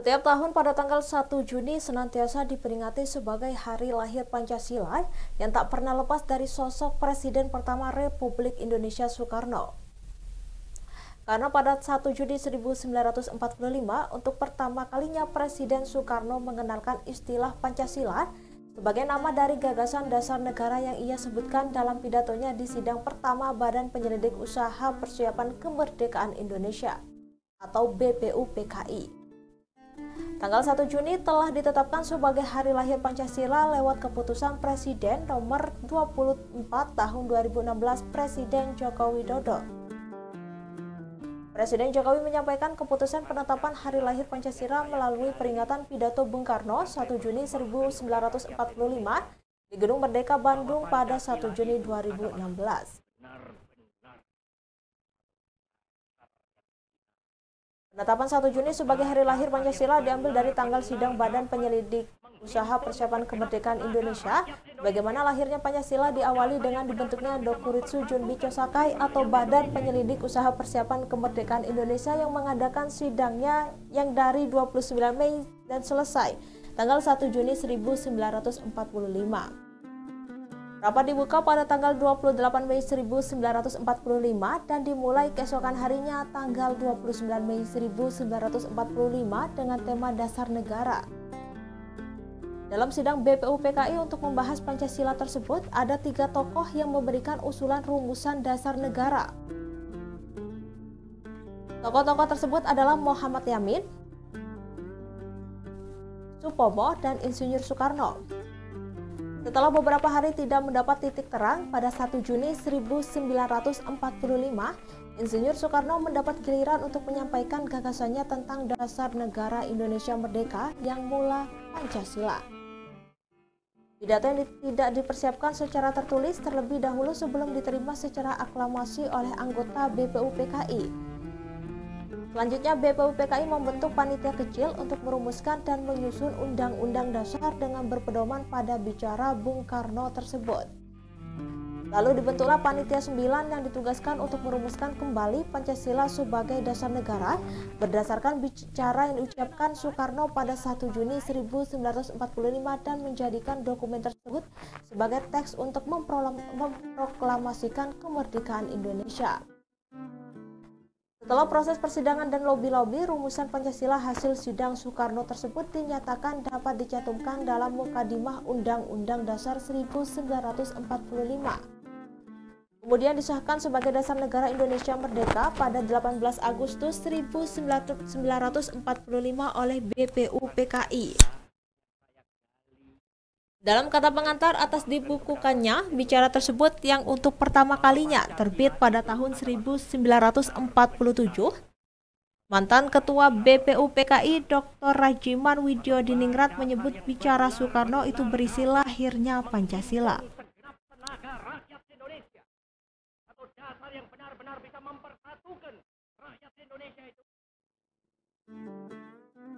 Setiap tahun pada tanggal 1 Juni senantiasa diperingati sebagai Hari Lahir Pancasila yang tak pernah lepas dari sosok Presiden pertama Republik Indonesia Soekarno. Karena pada 1 Juni 1945 untuk pertama kalinya Presiden Soekarno mengenalkan istilah Pancasila sebagai nama dari gagasan dasar negara yang ia sebutkan dalam pidatonya di sidang pertama Badan Penyelidik Usaha Persiapan Kemerdekaan Indonesia atau BPUPKI. Tanggal 1 Juni telah ditetapkan sebagai Hari Lahir Pancasila lewat keputusan Presiden nomor 24 tahun 2016 Presiden Joko Widodo. Presiden Jokowi menyampaikan keputusan penetapan Hari Lahir Pancasila melalui peringatan pidato Bung Karno 1 Juni 1945 di Gedung Merdeka Bandung pada 1 Juni 2016. Penetapan 1 Juni sebagai Hari Lahir Pancasila diambil dari tanggal sidang Badan Penyelidik Usaha Persiapan Kemerdekaan Indonesia. Bagaimana lahirnya Pancasila diawali dengan dibentuknya Dokuritsu Junbicho Sakai atau Badan Penyelidik Usaha Persiapan Kemerdekaan Indonesia yang mengadakan sidangnya yang dari 29 Mei dan selesai tanggal 1 Juni 1945. Rapat dibuka pada tanggal 28 Mei 1945 dan dimulai keesokan harinya tanggal 29 Mei 1945 dengan tema Dasar Negara. Dalam sidang BPUPKI untuk membahas Pancasila tersebut, ada 3 tokoh yang memberikan usulan rumusan dasar negara. Tokoh-tokoh tersebut adalah Muhammad Yamin, Supomo, dan Insinyur Soekarno. Setelah beberapa hari tidak mendapat titik terang, pada 1 Juni 1945, Insinyur Soekarno mendapat giliran untuk menyampaikan gagasannya tentang dasar negara Indonesia Merdeka yang mula Pancasila. Pidato yang tidak dipersiapkan secara tertulis terlebih dahulu sebelum diterima secara aklamasi oleh anggota BPUPKI. Selanjutnya, BPUPKI membentuk panitia kecil untuk merumuskan dan menyusun Undang-Undang Dasar dengan berpedoman pada bicara Bung Karno tersebut. Lalu dibentuklah panitia 9 yang ditugaskan untuk merumuskan kembali Pancasila sebagai dasar negara berdasarkan bicara yang diucapkan Soekarno pada 1 Juni 1945 dan menjadikan dokumen tersebut sebagai teks untuk memproklamasikan kemerdekaan Indonesia. Setelah proses persidangan dan lobi-lobi, rumusan Pancasila hasil sidang Soekarno tersebut dinyatakan dapat dicantumkan dalam Mukadimah Undang-Undang Dasar 1945. Kemudian disahkan sebagai Dasar Negara Indonesia Merdeka pada 18 Agustus 1945 oleh BPUPKI. Dalam kata pengantar atas dibukukannya bicara tersebut yang untuk pertama kalinya terbit pada tahun 1947, mantan Ketua BPUPKI Dr. Rajiman Widyodiningrat menyebut bicara Soekarno itu berisi lahirnya Pancasila.